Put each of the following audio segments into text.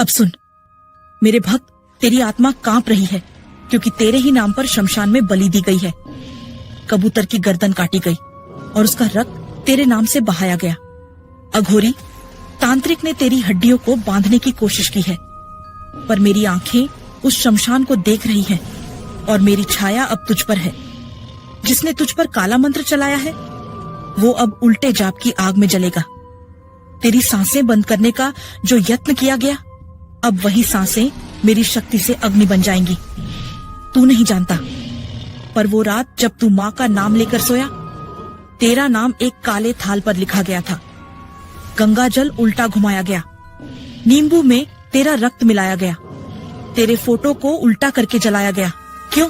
अब सुन, मेरे भक्त, तेरी आत्मा कांप रही है क्योंकि तेरे ही नाम पर शमशान में बलि दी गई है। कबूतर की गर्दन काटी गई और उसका रक्त तेरे नाम से बहाया गया। अघोरी, तांत्रिक ने तेरी हड्डियों को बांधने की कोशिश की है, पर मेरी आंखें उस शमशान को देख रही हैं और मेरी छाया अब तुझ पर है। जिसने तुझ पर काला मंत्र चलाया है वो अब उल्टे जाप की आग में जलेगा। तेरी सांसें बंद करने का जो यत्न किया गया, अब वही सांसें मेरी शक्ति से अग्नि बन जाएंगी। तू नहीं जानता, पर वो रात जब तू माँ का नाम लेकर सोया, तेरा नाम एक काले थाल पर लिखा गया था। गंगा जल उल्टा घुमाया गया, नींबू में तेरा रक्त मिलाया गया, तेरे फोटो को उल्टा करके जलाया गया। क्यों?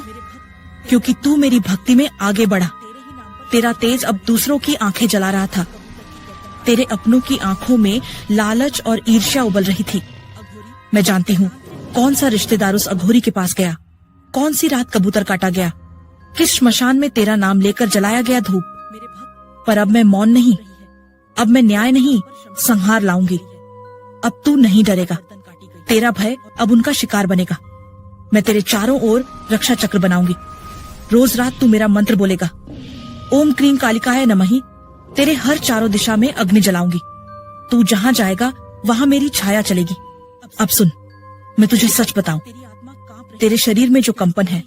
क्योंकि तू मेरी भक्ति में आगे बढ़ा। तेरा तेज अब दूसरों की आंखें जला रहा था। तेरे अपनों की आंखों में लालच और ईर्ष्या उबल रही थी। मैं जानती हूँ कौन सा रिश्तेदार उस अघोरी के पास गया, कौन सी रात कबूतर काटा गया, किस श्मशान में तेरा नाम लेकर जलाया गया धूप। पर अब मैं मौन नहीं, अब मैं न्याय नहीं, संहार लाऊंगी। अब तू नहीं डरेगा, तेरा भय अब उनका शिकार बनेगा। मैं तेरे चारों ओर रक्षा चक्र बनाऊंगी। रोज रात तू मेरा मंत्र बोलेगा, ओम क्रीम कालिकाय नमः। तेरे हर चारों दिशा में अग्नि जलाऊंगी। तू जहाँ जाएगा वहाँ मेरी छाया चलेगी। अब सुन, मैं तुझे सच बताऊं, तेरे शरीर में जो कंपन है,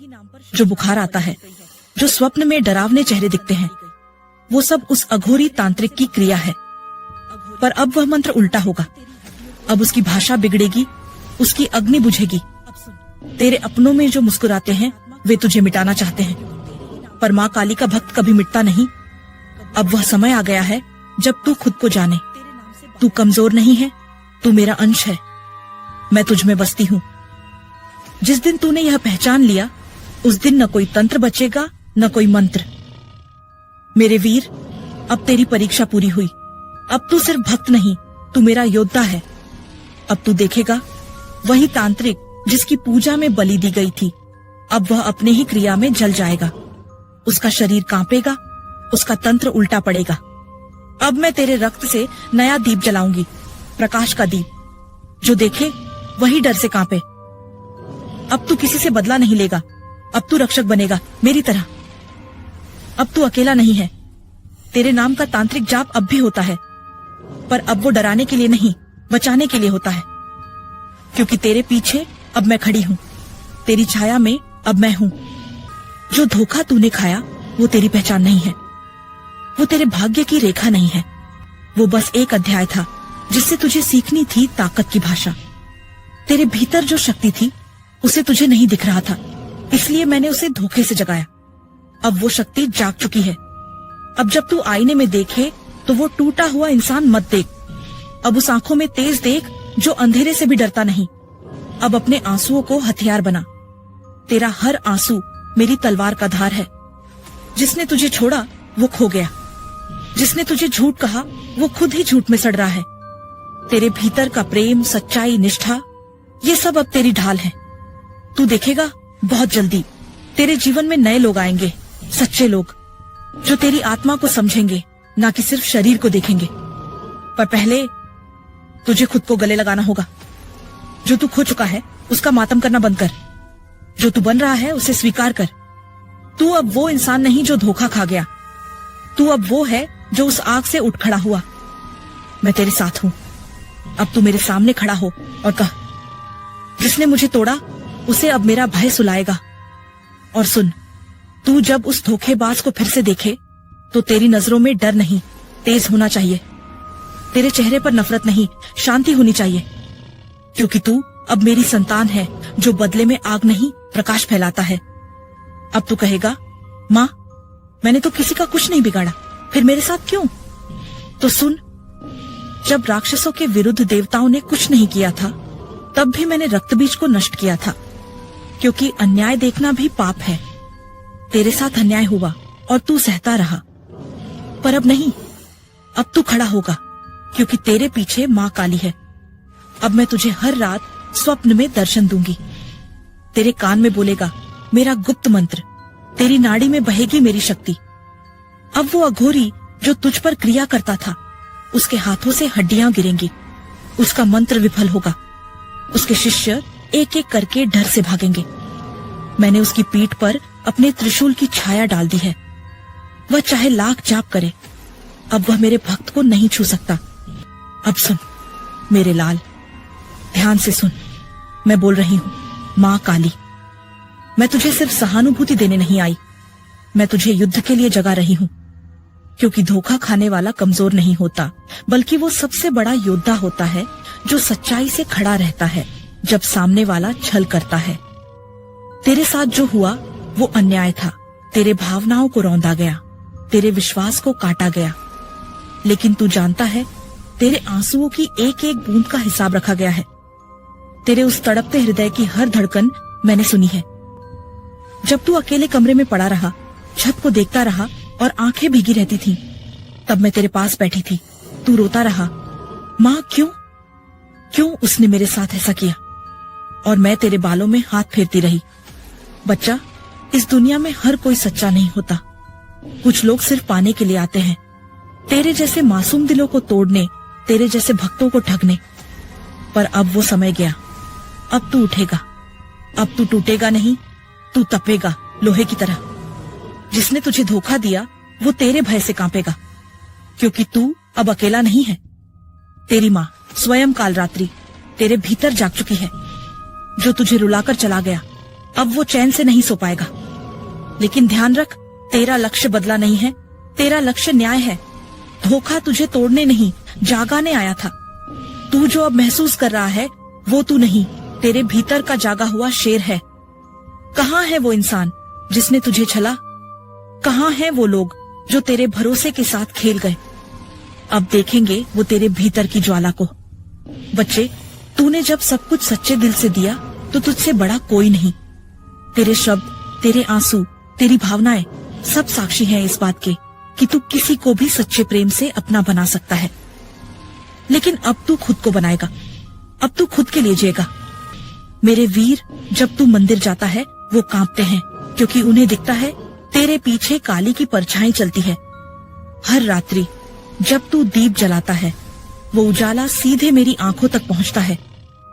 जो बुखार आता है, जो स्वप्न में डरावने चेहरे दिखते हैं, वो सब उस अघोरी तांत्रिक की क्रिया है। पर अब वह मंत्र उल्टा होगा। अब उसकी भाषा बिगड़ेगी, उसकी अग्नि बुझेगी। तेरे अपनों में जो मुस्कुराते हैं वे तुझे मिटाना चाहते हैं, पर माँ काली का भक्त कभी मिटता नहीं। अब वह समय आ गया है जब तू खुद को जाने। तू कमजोर नहीं है, तू मेरा अंश है। मैं तुझ में बसती हूँ। जिस दिन तूने यह पहचान लिया, उस दिन न कोई तंत्र बचेगा, न कोई मंत्र। मेरे वीर, अब तेरी परीक्षा पूरी हुई। अब तू सिर्फ भक्त नहीं, तू मेरा योद्धा है। अब तू देखेगा, वही तांत्रिक जिसकी पूजा में बलि दी गई थी, अब वह अपने ही क्रिया में जल जाएगा। उसका शरीर कांपेगा, उसका तंत्र उल्टा पड़ेगा। अब मैं तेरे रक्त से नया दीप जलाऊंगी, प्रकाश का दीप। जो देखे वही डर से कांपे। अब तू किसी से बदला नहीं लेगा, अब तू रक्षक बनेगा मेरी तरह। अब तू अकेला नहीं है। तेरे नाम का तांत्रिक जाप अब भी होता है, पर अब वो डराने के लिए नहीं, बचाने के लिए होता है। क्योंकि तेरे पीछे अब मैं खड़ी हूँ, तेरी छाया में अब मैं हूँ। जो धोखा तूने खाया वो तेरी पहचान नहीं है, वो तेरे भाग्य की रेखा नहीं है। वो बस एक अध्याय था जिससे तुझे सीखनी थी ताकत की भाषा। तेरे भीतर जो शक्ति थी उसे तुझे नहीं दिख रहा था, इसलिए मैंने उसे धोखे से जगाया। अब वो शक्ति जाग चुकी है। अब जब तू आईने में देखे तो वो टूटा हुआ इंसान मत देख। अब उस आंखों में तेज देख जो अंधेरे से भी डरता नहीं। अब अपने आंसुओं को हथियार बना। तेरा हर आंसू मेरी तलवार का धार है। जिसने तुझे छोड़ा वो खो गया, जिसने तुझे झूठ कहा वो खुद ही झूठ में सड़ रहा है। तेरे भीतर का प्रेम, सच्चाई, निष्ठा, ये सब अब तेरी ढाल है। तू देखेगा बहुत जल्दी तेरे जीवन में नए लोग आएंगे, सच्चे लोग, जो तेरी आत्मा को समझेंगे, ना कि सिर्फ शरीर को देखेंगे। पर पहले तुझे खुद को गले लगाना होगा। जो तू खो चुका है उसका मातम करना बंद कर। जो तू बन रहा है उसे स्वीकार कर। तू अब वो इंसान नहीं जो धोखा खा गया। तू अब वो है जो उस आग से उठ खड़ा हुआ। मैं तेरे साथ हूँ। अब तू मेरे सामने खड़ा हो और कह, जिसने मुझे तोड़ा उसे अब मेरा भय सुलाएगा। और सुन, तू जब उस धोखेबाज को फिर से देखे तो तेरी नजरों में डर नहीं, तेज होना चाहिए। तेरे चेहरे पर नफरत नहीं, शांति होनी चाहिए। क्योंकि तू अब मेरी संतान है जो बदले में आग नहीं, प्रकाश फैलाता है। अब तू कहेगा, माँ मैंने तो किसी का कुछ नहीं बिगाड़ा, फिर मेरे साथ क्यों? तो सुन, जब राक्षसों के विरुद्ध देवताओं ने कुछ नहीं किया था, तब भी मैंने रक्तबीज को नष्ट किया था। क्योंकि अन्याय देखना भी पाप है। तेरे साथ अन्याय हुआ और तू सहता रहा, पर अब नहीं। अब तू खड़ा होगा, क्योंकि तेरे पीछे माँ काली है। अब मैं तुझे हर रात स्वप्न में दर्शन दूंगी। तेरे कान में बोलेगा मेरा गुप्त मंत्र, तेरी नाड़ी में बहेगी मेरी शक्ति। अब वो अघोरी जो तुझ पर क्रिया करता था, उसके हाथों से हड्डियां गिरेंगी, उसका मंत्र विफल होगा। उसके शिष्य एक एक करके डर से भागेंगे। मैंने उसकी पीठ पर अपने त्रिशूल की छाया डाल दी है। वह चाहे लाख जाप करे, अब वह मेरे भक्त को नहीं छू सकता। अब सुन मेरे लाल, ध्यान से सुन। मैं बोल रही हूँ माँ काली। मैं तुझे सिर्फ सहानुभूति देने नहीं आई, मैं तुझे युद्ध के लिए जगा रही हूँ। क्योंकि धोखा खाने वाला कमजोर नहीं होता, बल्कि वो सबसे बड़ा योद्धा होता है जो सच्चाई से खड़ा रहता है जब सामने वाला छल करता है। तेरे साथ जो हुआ वो अन्याय था। तेरे भावनाओं को रौंदा गया, तेरे विश्वास को काटा गया। लेकिन तू जानता है, तेरे आंसुओं की एक एक बूंद का हिसाब रखा गया है। तेरे उस तड़पते हृदय की हर धड़कन मैंने सुनी है। जब तू अकेले कमरे में पड़ा रहा, छत को देखता रहा और आंखें भीगी रहती थीं, तब मैं तेरे पास बैठी थी। तू रोता रहा, माँ क्यों उसने मेरे साथ ऐसा किया? और मैं तेरे बालों में हाथ फेरती रही। बच्चा, इस दुनिया में हर कोई सच्चा नहीं होता। कुछ लोग सिर्फ पाने के लिए आते हैं, तेरे जैसे मासूम दिलों को तोड़ने, तेरे जैसे भक्तों को ठगने। पर अब वो समय गया। अब तू उठेगा, अब तू टूटेगा नहीं, तू तपेगा लोहे की तरह। जिसने तुझे धोखा दिया वो तेरे भय से कांपेगा, क्योंकि तू अब अकेला नहीं है। तेरी माँ स्वयं काल रात्रि तेरे भीतर जाग चुकी है। जो तुझे रुलाकर चला गया, अब वो चैन से नहीं सो पाएगा। लेकिन ध्यान रख, तेरा लक्ष्य बदला नहीं है, तेरा लक्ष्य न्याय है। धोखा तुझे तोड़ने नहीं, जागाने आया था। तू जो अब महसूस कर रहा है वो तू नहीं, तेरे भीतर का जागा हुआ शेर है। कहाँ है वो इंसान जिसने तुझे छला? कहाँ हैं वो लोग जो तेरे भरोसे के साथ खेल गए? अब देखेंगे वो तेरे भीतर की ज्वाला को। बच्चे, तूने जब सब कुछ सच्चे दिल से दिया तो तुझसे बड़ा कोई नहीं। तेरे शब्द, तेरे आंसू, तेरी भावनाएं सब साक्षी हैं इस बात के कि तू किसी को भी सच्चे प्रेम से अपना बना सकता है। लेकिन अब तू खुद को बनाएगा, अब तू खुद के लिए जिएगा। मेरे वीर, जब तू मंदिर जाता है वो कांपते हैं, क्योंकि उन्हें दिखता है तेरे पीछे काली की परछाई चलती है। हर रात्रि जब तू दीप जलाता है वो उजाला सीधे मेरी आंखों तक पहुंचता है।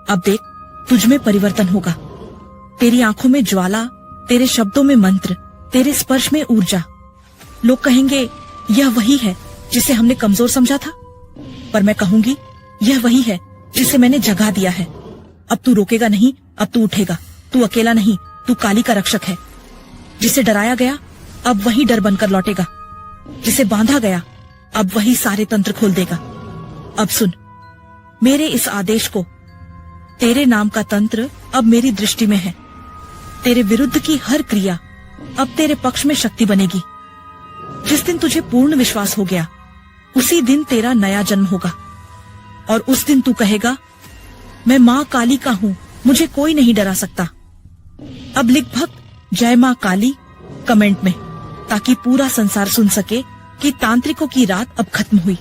अब देख, तुझ में परिवर्तन होगा। तेरी आंखों में ज्वाला, तेरे शब्दों में मंत्र, तेरे स्पर्श में ऊर्जा। लोग कहेंगे यह वही है जिसे हमने कमजोर समझा था, पर मैं कहूंगी यह वही है जिसे मैंने जगा दिया है। अब तू रोकेगा नहीं, अब तू उठेगा। तू अकेला नहीं, तू काली का रक्षक है। जिसे डराया गया अब वही डर बनकर लौटेगा, जिसे बांधा गया अब वही सारे तंत्र खोल देगा। अब सुन मेरे इस आदेश को, तेरे नाम का तंत्र अब मेरी दृष्टि में है। तेरे विरुद्ध की हर क्रिया अब तेरे पक्ष में शक्ति बनेगी। जिस दिन तुझे पूर्ण विश्वास हो गया उसी दिन तेरा नया जन्म होगा, और उस दिन तू कहेगा मैं माँ काली का हूँ, मुझे कोई नहीं डरा सकता। अब लिख भक्त जय माँ काली कमेंट में, ताकि पूरा संसार सुन सके कि तांत्रिकों की रात अब खत्म हुई।